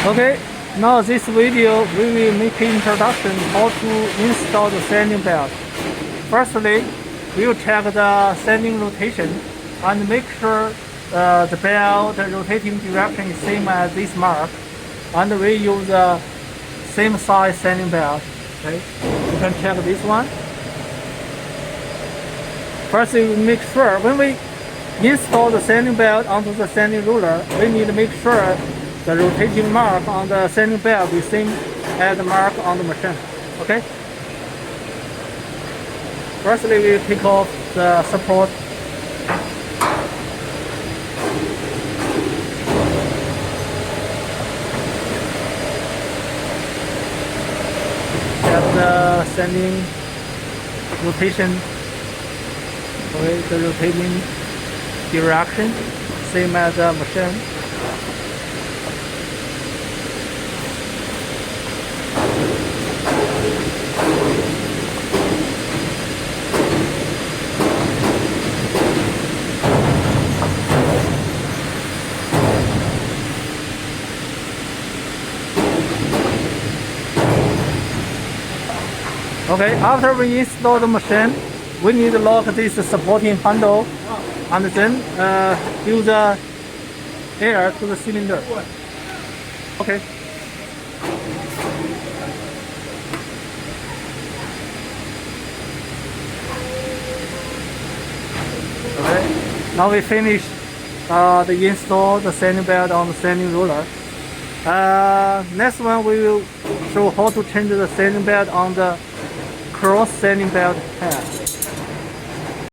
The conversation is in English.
Okay, now this video we will make an introduction how to install the sanding belt. Firstly, we will check the sanding rotation and make sure the belt rotating direction is same as this mark, and we use the same size sanding belt. Okay, you can check this one. First, we make sure when we install the sanding belt onto the sanding ruler, we need to make sure the rotating mark on the sanding belt is same as the mark on the machine. Okay. Firstly, we take off the support. Check the sanding rotation. Okay, the rotating direction same as the machine. Okay, after we install the machine, we need to lock this supporting handle and then use the air to the cylinder. Okay. Okay, now we finish the install the sanding belt on the sanding roller. Next one we will show how to change the sanding belt on the cross sanding belt head.